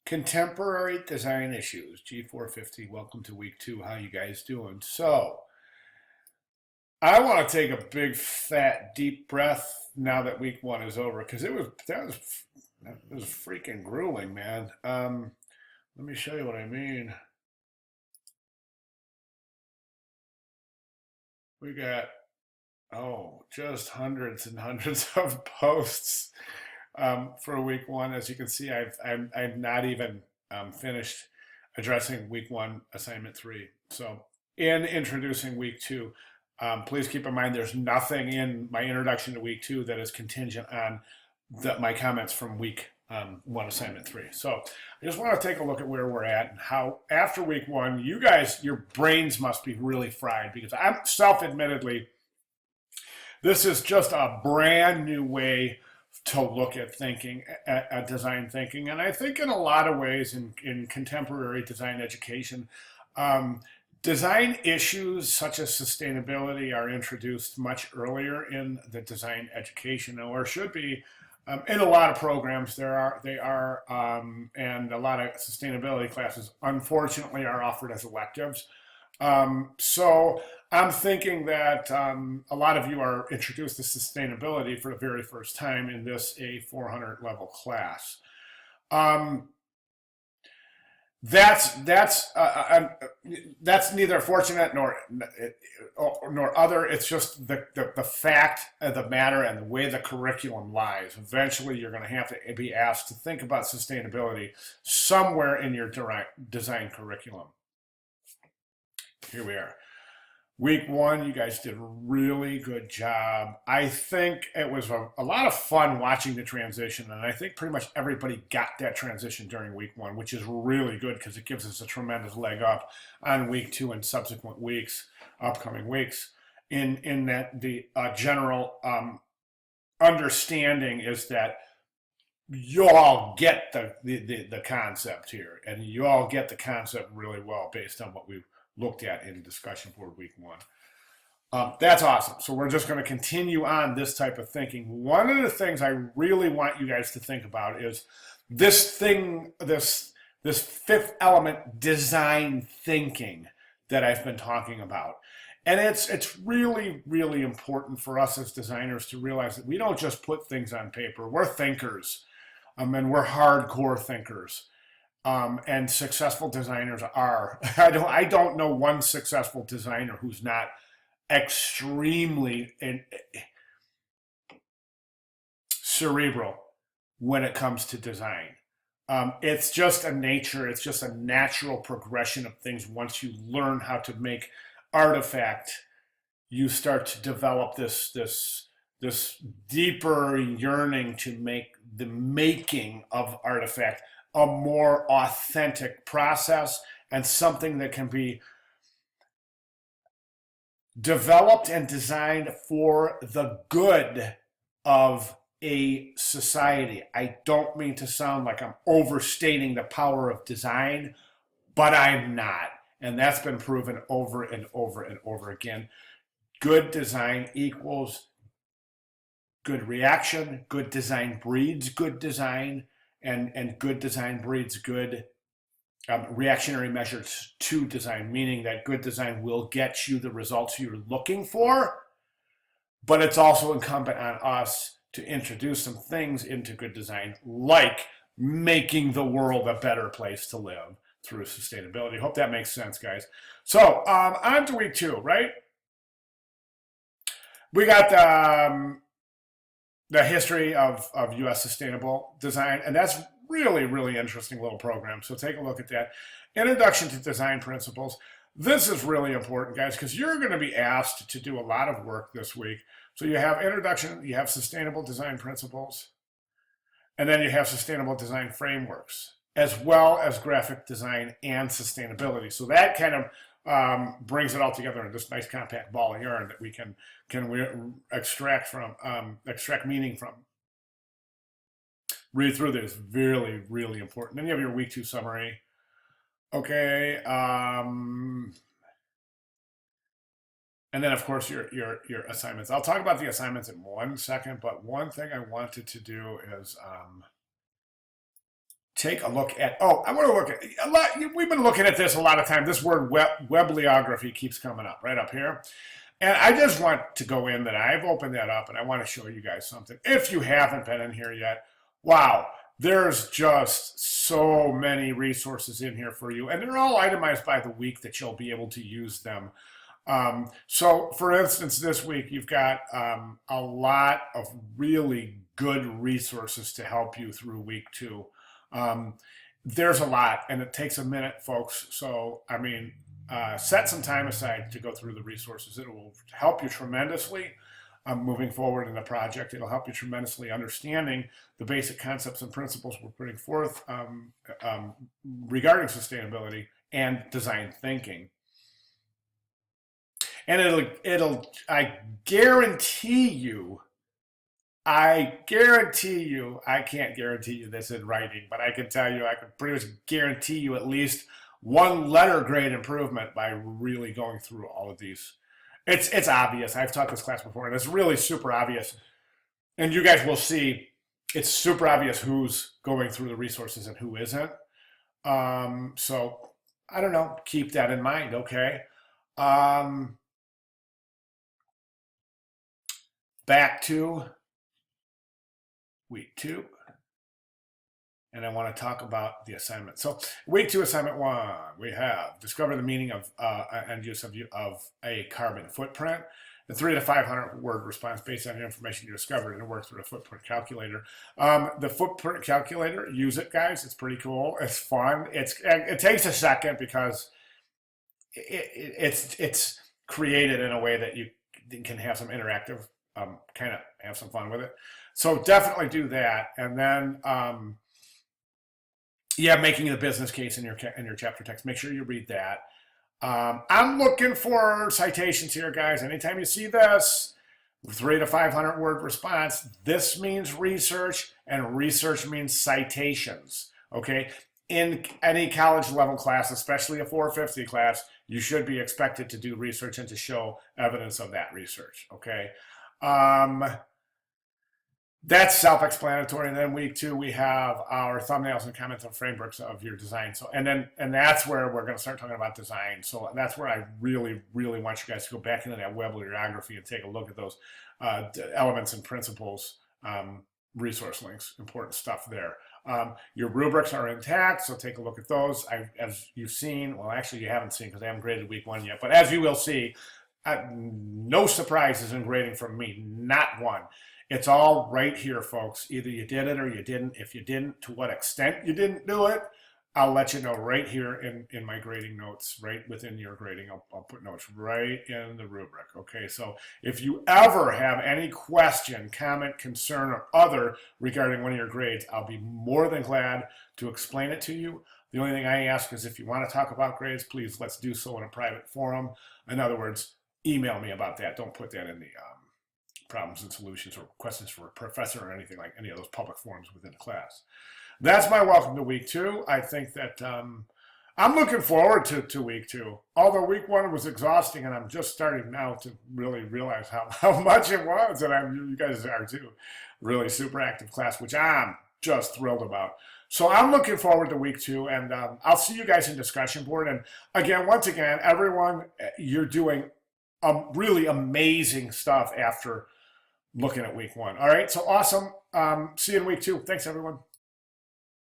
Contemporary design issues, G450. Welcome to week 2. How you guys doing? So, I want to take a big, fat, deep breath now that week 1 is over because that was freaking grueling, man. Let me show you what I mean. We got just hundreds and hundreds of posts for week 1. As you can see, I've not even finished addressing week 1 assignment 3. So in introducing week 2, please keep in mind there's nothing in my introduction to week 2 that is contingent on my comments from week 1 assignment 3. So I just want to take a look at where we're at and how after week 1, you guys, your brains must be really fried because I'm self-admittedly, this is just a brand new way to look at thinking, at design thinking. And I think in a lot of ways in contemporary design education, design issues such as sustainability are introduced much earlier in the design education, or should be. In a lot of programs, they are, and a lot of sustainability classes, unfortunately, are offered as electives. So I'm thinking that a lot of you are introduced to sustainability for the very first time in this A400 level class. That's neither fortunate nor other. It's just the fact of the matter and the way the curriculum lies. Eventually, you're going to have to be asked to think about sustainability somewhere in your design curriculum. Here we are. Week 1, you guys did a really good job. I think it was a lot of fun watching the transition, and I think pretty much everybody got that transition during week 1, which is really good because it gives us a tremendous leg up on week 2 and subsequent weeks, upcoming weeks, in that the general understanding is that you all get the concept here, and you all get the concept really well based on what we've looked at in discussion for week 1. That's awesome. So we're just going to continue on this type of thinking. One of the things I really want you guys to think about is this fifth element, design thinking, that I've been talking about. And it's really, really important for us as designers to realize that we don't just put things on paper. We're thinkers, and we're hardcore thinkers. And successful designers are. I don't know one successful designer who's not extremely cerebral when it comes to design. It's just a nature. It's just a natural progression of things. Once you learn how to make artifact, you start to develop this deeper yearning to make the making of artifact a more authentic process and something that can be developed and designed for the good of a society. I don't mean to sound like I'm overstating the power of design, but I'm not. And that's been proven over and over and over again. Good design equals good reaction. Good design breeds good design. And good design breeds good reactionary measures to design, meaning that good design will get you the results you're looking for, but it's also incumbent on us to introduce some things into good design, like making the world a better place to live through sustainability. Hope that makes sense, guys. So on to week 2, right? We got the history of U.S. sustainable design, and that's really, really interesting little program. So take a look at that. Introduction to Design Principles. This is really important, guys, because you're going to be asked to do a lot of work this week. So you have introduction, you have sustainable design principles, and then you have sustainable design frameworks, as well as graphic design and sustainability. So that kind of brings it all together in this nice compact ball of yarn that we can extract meaning from. Read through this, really, really important. Then you have your week 2 summary. Okay, and then of course your assignments. I'll talk about the assignments in 1 second, but one thing I wanted to do is take a look at, I want to look at a lot. We've been looking at this a lot of time. This word webliography keeps coming up right up here. And I just want to go in that I've opened that up and I want to show you guys something. If you haven't been in here yet, wow, there's just so many resources in here for you. And they're all itemized by the week that you'll be able to use them. So for instance, this week you've got a lot of really good resources to help you through week 2. There's a lot and it takes a minute, folks. So, I mean, set some time aside to go through the resources. It will help you tremendously moving forward in the project. It'll help you tremendously understanding the basic concepts and principles we're putting forth regarding sustainability and design thinking. And I guarantee you, I can't guarantee you this in writing, but I can tell you, I can pretty much guarantee you at least 1 letter grade improvement by really going through all of these. It's obvious. I've taught this class before, and it's really super obvious. And you guys will see it's super obvious who's going through the resources and who isn't. So I don't know. Keep that in mind, okay? Back to week 2. And I want to talk about the assignment. So week 2, assignment 1, we have discover the meaning of and use of a carbon footprint. The 300 to 500 word response based on the information you discovered and work through a footprint calculator. The footprint calculator, use it, guys. It's pretty cool. It's fun. It takes a second because it's created in a way that you can have some interactive, kind of have some fun with it. So definitely do that. And then, making the business case in your chapter text. Make sure you read that. I'm looking for citations here, guys. Anytime you see this, 300 to 500 word response, this means research, and research means citations, okay? In any college level class, especially a 450 class, you should be expected to do research and to show evidence of that research, okay? That's self-explanatory. And then week 2, we have our thumbnails and comments and frameworks of your design. So, and that's where we're going to start talking about design. So that's where I really, really want you guys to go back into that webliography and take a look at those elements and principles, resource links, important stuff there. Your rubrics are intact, so take a look at those. As you've seen, well, actually you haven't seen because I haven't graded week 1 yet, but as you will see, no surprises in grading from me, not one. It's all right here, folks. Either you did it or you didn't. If you didn't, to what extent you didn't do it, I'll let you know right here in my grading notes, right within your grading. I'll put notes right in the rubric, okay? So if you ever have any question, comment, concern, or other regarding one of your grades, I'll be more than glad to explain it to you. The only thing I ask is if you want to talk about grades, please let's do so in a private forum. In other words, email me about that. Don't put that in the problems and solutions or questions for a professor or anything like any of those public forums within the class. That's my welcome to week 2. I think that I'm looking forward to week 2. Although week 1 was exhausting, and I'm just starting now to really realize how much it was, and you guys are too. Really super active class, which I'm just thrilled about. So I'm looking forward to week 2, and I'll see you guys in discussion board. And again, once again, everyone, you're doing really amazing stuff after looking at week 1. All right, so awesome. See you in week 2. Thanks, everyone.